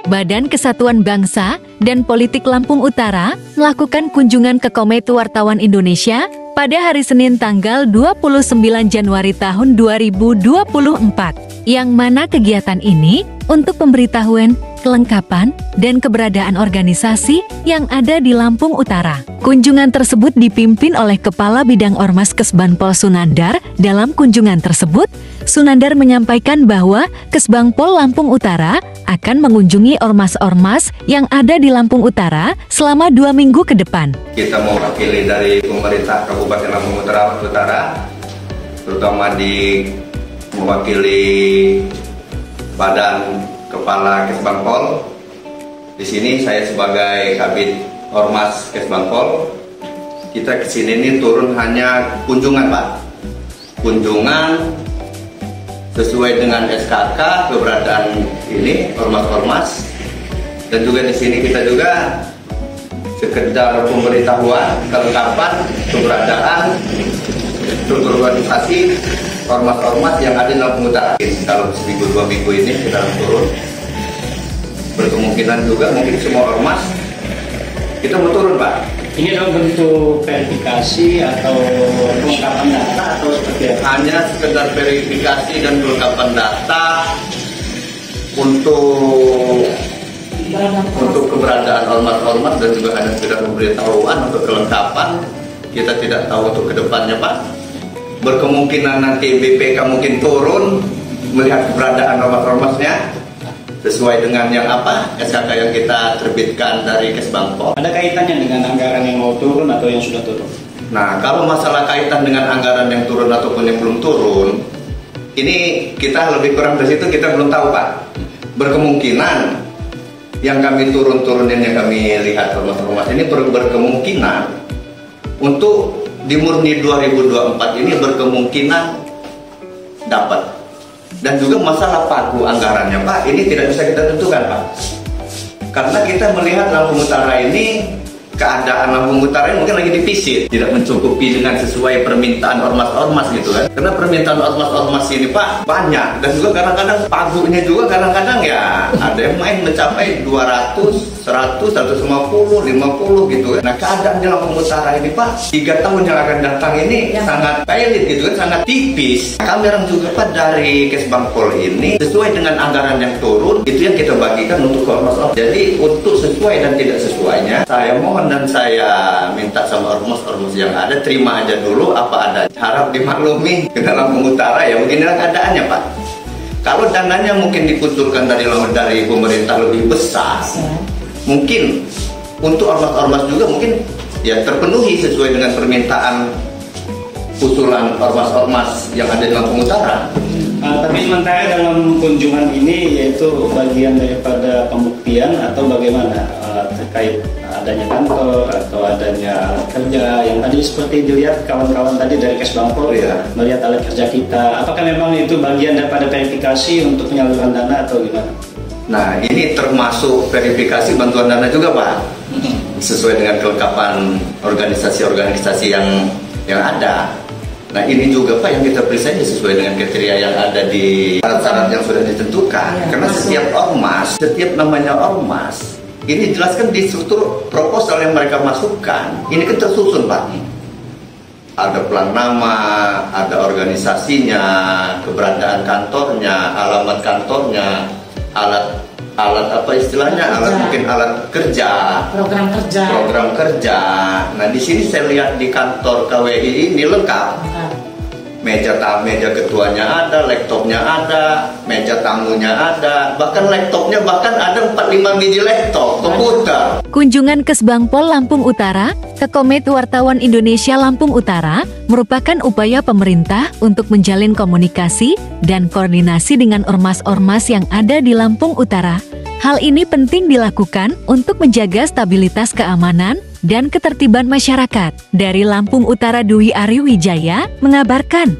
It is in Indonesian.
Badan Kesatuan Bangsa dan Politik Lampung Utara melakukan kunjungan ke Komite Wartawan Indonesia pada hari Senin tanggal 29 Januari tahun 2024, yang mana kegiatan ini untuk pemberitahuan, kelengkapan, dan keberadaan organisasi yang ada di Lampung Utara. Kunjungan tersebut dipimpin oleh Kepala Bidang Ormas Kesbanpol Sunandar. Dalam kunjungan tersebut, Sunandar menyampaikan bahwa Kesbangpol Lampung Utara akan mengunjungi ormas-ormas yang ada di Lampung Utara selama 2 minggu ke depan. Kita mewakili dari pemerintah Kabupaten Lampung Utara, terutama mewakili Badan Kepala Kesbangpol. Di sini saya sebagai Kabid Ormas Kesbangpol. Kita kesini ini turun hanya kunjungan, Pak. Kunjungan sesuai dengan SKK keberadaan ini ormas-ormas, dan juga di sini kita juga sekedar pemberitahuan, kelengkapan keberadaan struktur organisasi ormas-ormas yang ada di Lampung Utara. Kalau seminggu 2 minggu ini kita turun, berkemungkinan juga mungkin semua ormas kita mau turun, Pak. Ini dalam bentuk verifikasi atau kelengkapan data atau seperti apa? Hanya sekedar verifikasi dan kelengkapan data untuk keberadaan ormas-ormas, dan juga hanya sekedar pemberitahuan untuk kelengkapan. Kita tidak tahu untuk kedepannya, Pak. Berkemungkinan nanti BPK mungkin turun melihat keberadaan ormas-ormasnya sesuai dengan yang SKK yang kita terbitkan dari Kesbangpol. Ada kaitannya dengan anggaran yang mau turun atau yang sudah turun? Nah, kalau masalah kaitan dengan anggaran yang turun ataupun yang belum turun, ini kita lebih kurang dari situ kita belum tahu, Pak. Berkemungkinan yang kami turunin, yang kami lihat ormas-ormas ini berkemungkinan untuk di Murni 2024 ini berkemungkinan dapat. Dan juga masalah pagu anggarannya, Pak, ini tidak bisa kita tentukan, Pak. Karena kita melihat Lampung Utara ini, keadaan Lampung Utara ini mungkin lagi dipisit, tidak mencukupi dengan sesuai permintaan ormas-ormas gitu kan. Karena permintaan ormas-ormas ini, Pak, banyak. Dan juga kadang-kadang pagunya juga kadang-kadang ya ada yang main mencapai 200, 100, 150, 50 gitu kan. Nah, keadaan di Lampung Utara ini, Pak, 3 tahun yang akan datang ini sangat pelit gitu kan, sangat tipis. Kami orang juga, Pak, dari Kesbangpol ini sesuai dengan anggaran yang turun, itu yang kita bagikan untuk ormas-ormas. Jadi untuk sesuai dan tidak sesuainya, saya mohon dan saya minta sama ormas-ormas yang ada, terima aja dulu apa ada. Harap dimaklumi ke dalam Lampung Utara ya, beginilah keadaannya, Pak. Kalau dananya mungkin dikucurkan dari pemerintah lebih besar, mungkin untuk ormas-ormas juga mungkin ya terpenuhi sesuai dengan permintaan usulan ormas-ormas yang ada di Lampung Utara. Tapi sementara dalam kunjungan ini yaitu bagian daripada pembuktian atau bagaimana terkait adanya kantor atau adanya alat kerja yang tadi seperti dilihat kawan-kawan tadi dari Kesbangpol melihat alat kerja kita. Apakah memang itu bagian daripada verifikasi untuk penyaluran dana atau gimana? Nah, ini termasuk verifikasi bantuan dana juga, Pak. Sesuai dengan kelengkapan organisasi-organisasi yang ada. Nah, ini juga, Pak, yang kita periksa sesuai dengan kriteria yang ada di syarat-syarat yang sudah ditentukan. Karena setiap ormas, setiap namanya ormas, ini jelaskan di struktur proposal yang mereka masukkan. Ini kan tersusun, Pak. Ada plan nama, ada organisasinya, keberadaan kantornya, alamat kantornya, alat apa istilahnya, mungkin alat kerja, program kerja. Nah, di sini saya lihat di kantor KWI ini lengkap. Meja ketuanya ada, laptopnya ada, meja tamunya ada, bahkan laptopnya ada 4-5 biji laptop komputer. Kunjungan Kesbangpol Lampung Utara ke Komite Wartawan Indonesia Lampung Utara merupakan upaya pemerintah untuk menjalin komunikasi dan koordinasi dengan ormas-ormas yang ada di Lampung Utara. Hal ini penting dilakukan untuk menjaga stabilitas keamanan dan ketertiban masyarakat. Dari Lampung Utara, Dwi Ariwijaya mengabarkan.